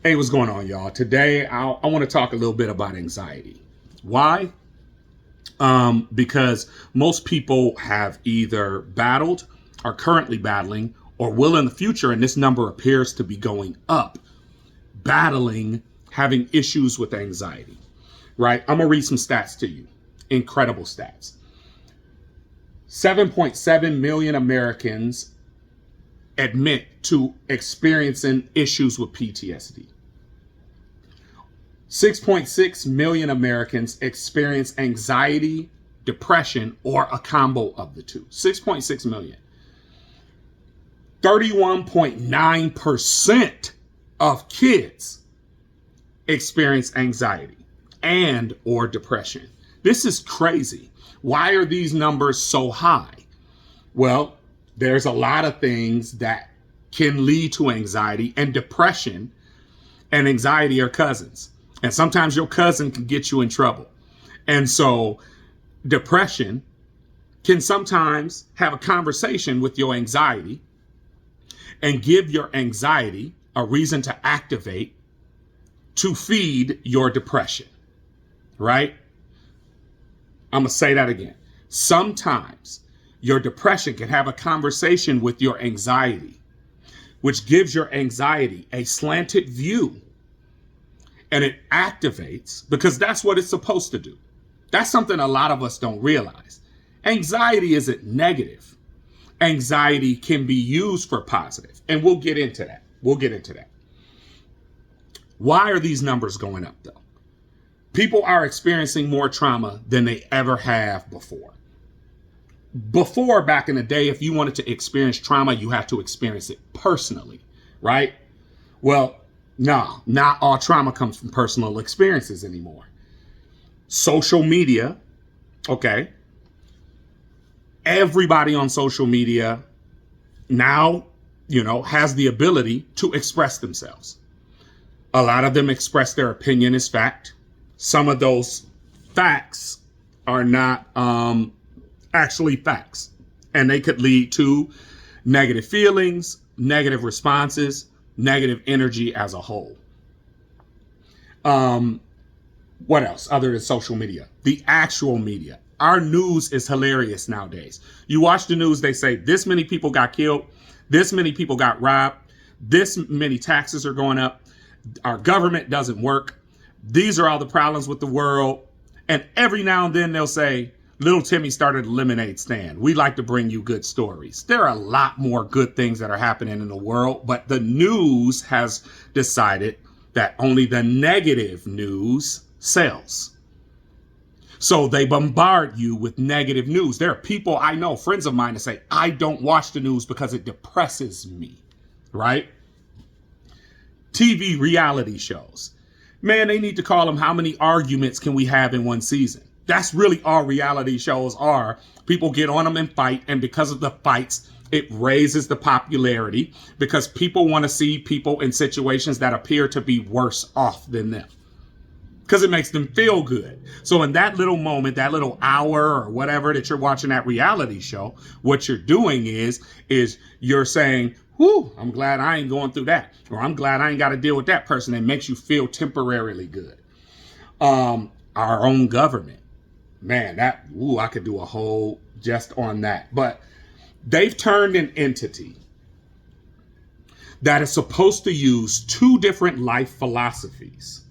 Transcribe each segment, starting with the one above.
Hey, what's going on, y'all? Today, I want to talk a little bit about anxiety. Why? Because most people have either battled, are currently battling, or will in the future, and this number appears to be going up, battling, having issues with anxiety, right? I'm going to read some stats to you. Incredible stats. 7.7 million Americans admit to experiencing issues with PTSD. 6.6 million Americans experience anxiety, depression, or a combo of the two. 6.6 million. 31.9% of kids experience anxiety and or depression. This is crazy. Why are these numbers so high? Well, there's a lot of things that can lead to anxiety, and depression and anxiety are cousins. And sometimes your cousin can get you in trouble. And so depression can sometimes have a conversation with your anxiety and give your anxiety a reason to activate to feed your depression, right? I'm going to say that again. Sometimes your depression can have a conversation with your anxiety, which gives your anxiety a slanted view. And it activates, because that's what it's supposed to do. That's something a lot of us don't realize. Anxiety isn't negative. Anxiety can be used for positive. And we'll get into that. Why are these numbers going up, though? People are experiencing more trauma than they ever have before. Before, back in the day, if you wanted to experience trauma, you had to experience it personally, right? Well, no, not all trauma comes from personal experiences anymore. Social media, okay. Everybody on social media now, has the ability to express themselves. A lot of them express their opinion as fact. Some of those facts are not actually facts, and they could lead to negative feelings, negative responses, negative energy as a whole. What else other than social media? The actual media. Our news is hilarious nowadays. You watch the news, they say this many people got killed, this many people got robbed, this many taxes are going up, our government doesn't work, these are all the problems with the world. And every now and then they'll say, Little Timmy started a lemonade stand. We like to bring you good stories. There are a lot more good things that are happening in the world, but the news has decided that only the negative news sells. So they bombard you with negative news. There are people I know, friends of mine, that say, I don't watch the news because it depresses me, right? TV reality shows. Man, they need to call them how many arguments can we have in one season? That's really all reality shows are. People get on them and fight, and because of the fights, it raises the popularity because people want to see people in situations that appear to be worse off than them because it makes them feel good. So in that little moment, that little hour or whatever that you're watching that reality show, what you're doing is you're saying, whew, I'm glad I ain't going through that, or I'm glad I ain't got to deal with that person. It makes you feel temporarily good. Our own government. Man, I could do a whole just on that. But they've turned an entity that is supposed to use two different life philosophies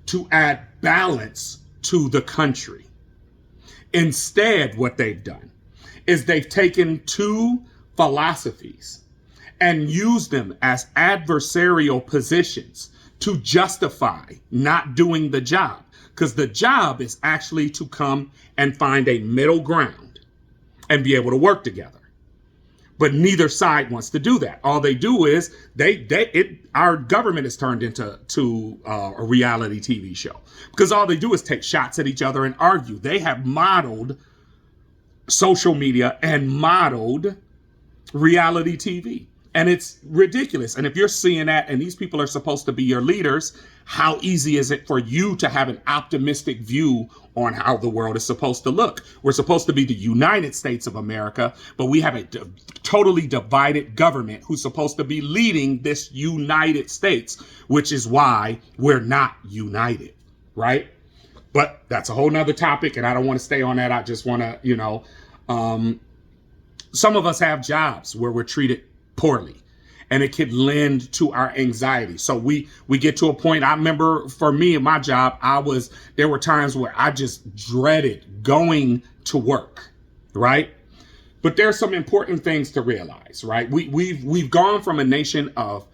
to add balance to the country. Instead, what they've done is they've taken two philosophies and used them as adversarial positions to justify not doing the job. Because the job is actually to come and find a middle ground and be able to work together. But neither side wants to do that. All they do is our government is turned into a reality TV show because all they do is take shots at each other and argue. They have modeled social media and modeled reality TV. And it's ridiculous. And if you're seeing that and these people are supposed to be your leaders, how easy is it for you to have an optimistic view on how the world is supposed to look? We're supposed to be the United States of America, but we have a totally divided government who's supposed to be leading this United States, which is why we're not united, right? But that's a whole nother topic, and I don't want to stay on that. I just want to, some of us have jobs where we're treated poorly, and it could lend to our anxiety. So we get to a point. I remember for me in my job, there were times where I just dreaded going to work, right? But there's some important things to realize, right? We've gone from a nation of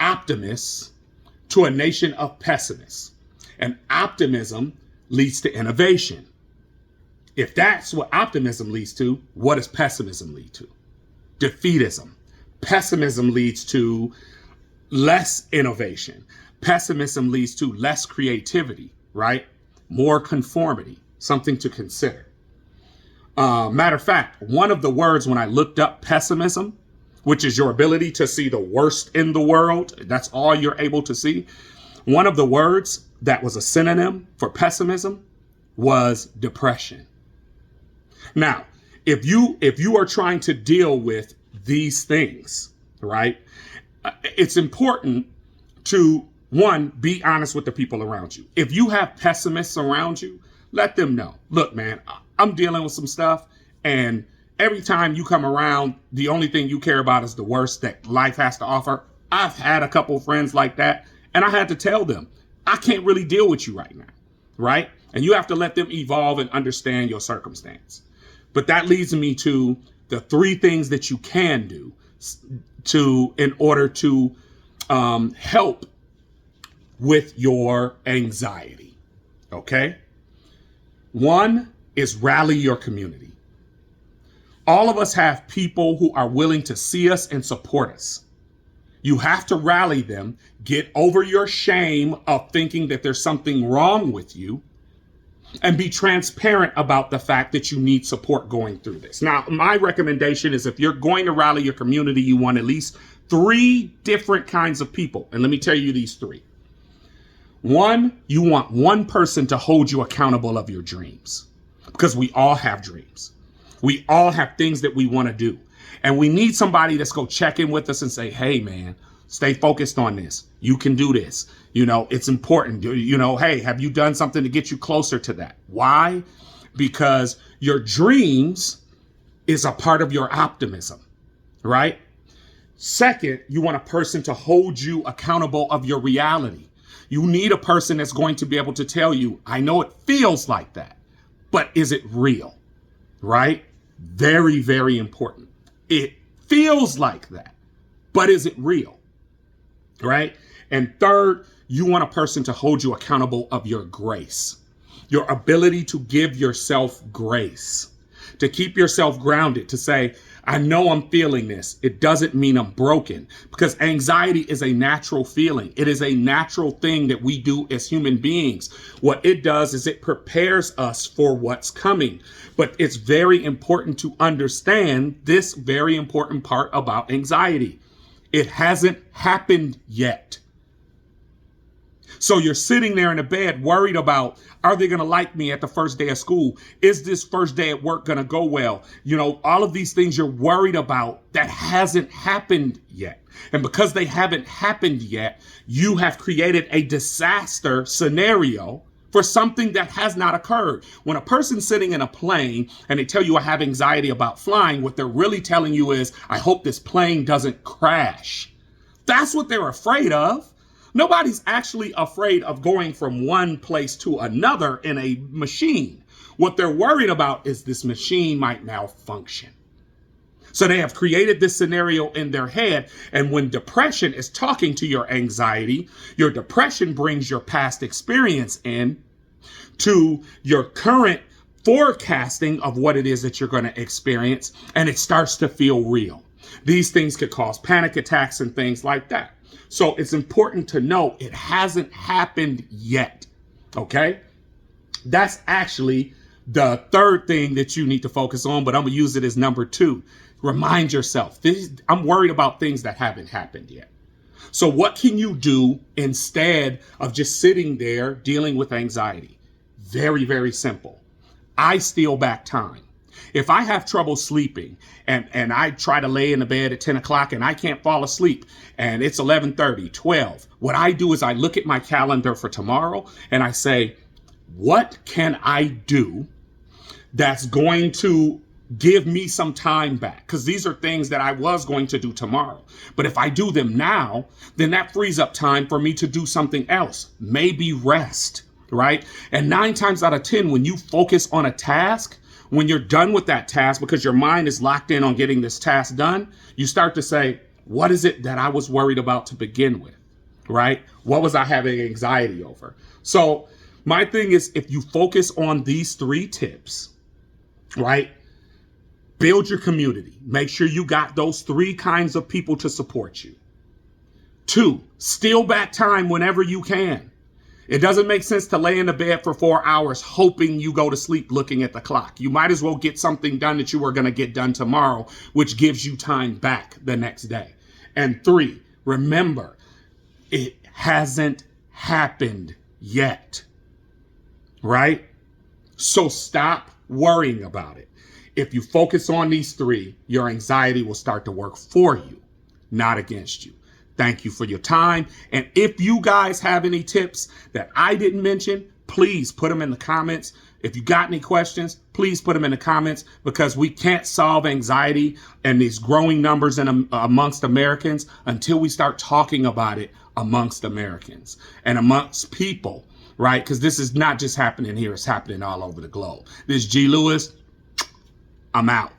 optimists to a nation of pessimists, and optimism leads to innovation. If that's what optimism leads to, what does pessimism lead to? Defeatism. Pessimism leads to less innovation. Pessimism leads to less creativity, right? More conformity, something to consider. Matter of fact, one of the words when I looked up pessimism, which is your ability to see the worst in the world, that's all you're able to see. One of the words that was a synonym for pessimism was depression. Now, if you are trying to deal with these things, right, it's important to, one, be honest with the people around you. If you have pessimists around you, let them know. Look, man, I'm dealing with some stuff, and every time you come around, the only thing you care about is the worst that life has to offer. I've had a couple of friends like that, and I had to tell them, I can't really deal with you right now, right? And you have to let them evolve and understand your circumstance. But that leads me to the 3 things that you can do in order to help with your anxiety. Okay? 1 is rally your community. All of us have people who are willing to see us and support us. You have to rally them, get over your shame of thinking that there's something wrong with you, and be transparent about the fact that you need support going through this. Now, my recommendation is if you're going to rally your community, you want at least 3 different kinds of people. And let me tell you these 3. 1, you want one person to hold you accountable of your dreams, because we all have dreams. We all have things that we want to do. And we need somebody that's going to check in with us and say, hey, man, stay focused on this. You can do this. It's important. Hey, have you done something to get you closer to that? Why? Because your dreams is a part of your optimism, right? Second, you want a person to hold you accountable of your reality. You need a person that's going to be able to tell you, I know it feels like that, but is it real, right? Very, very important. It feels like that, but is it real, right? And third, you want a person to hold you accountable of your grace, your ability to give yourself grace, to keep yourself grounded, to say, I know I'm feeling this. It doesn't mean I'm broken, because anxiety is a natural feeling. It is a natural thing that we do as human beings. What it does is it prepares us for what's coming. But it's very important to understand this very important part about anxiety. It hasn't happened yet. So you're sitting there in a bed worried about, are they going to like me at the first day of school? Is this first day at work going to go well? All of these things you're worried about that hasn't happened yet. And because they haven't happened yet, you have created a disaster scenario for something that has not occurred. When a person's sitting in a plane and they tell you I have anxiety about flying, what they're really telling you is, I hope this plane doesn't crash. That's what they're afraid of. Nobody's actually afraid of going from one place to another in a machine. What they're worried about is this machine might malfunction. So they have created this scenario in their head. And when depression is talking to your anxiety, your depression brings your past experience in to your current forecasting of what it is that you're going to experience. And it starts to feel real. These things could cause panic attacks and things like that. So it's important to know it hasn't happened yet. Okay? That's actually the third thing that you need to focus on, but I'm going to use it as number 2. Remind yourself, I'm worried about things that haven't happened yet. So what can you do instead of just sitting there dealing with anxiety? Very, very simple. I steal back time. If I have trouble sleeping and I try to lay in the bed at 10 o'clock and I can't fall asleep and it's 11:30, 12, what I do is I look at my calendar for tomorrow and I say, what can I do that's going to give me some time back? Because these are things that I was going to do tomorrow. But if I do them now, then that frees up time for me to do something else, maybe rest, right? And 9 times out of 10, when you focus on a task, when you're done with that task, because your mind is locked in on getting this task done, you start to say, what is it that I was worried about to begin with, right? What was I having anxiety over? So my thing is, if you focus on these 3 tips, right? Build your community. Make sure you got those 3 kinds of people to support you. 2, steal back time whenever you can. It doesn't make sense to lay in the bed for 4 hours hoping you go to sleep looking at the clock. You might as well get something done that you were going to get done tomorrow, which gives you time back the next day. And 3, remember, it hasn't happened yet, right? So stop worrying about it. If you focus on these 3, your anxiety will start to work for you, not against you. Thank you for your time. And if you guys have any tips that I didn't mention, please put them in the comments. If you got any questions, please put them in the comments, because we can't solve anxiety and these growing numbers amongst Americans until we start talking about it amongst Americans and amongst people, right? Because this is not just happening here. It's happening all over the globe. This is G. Lewis. I'm out.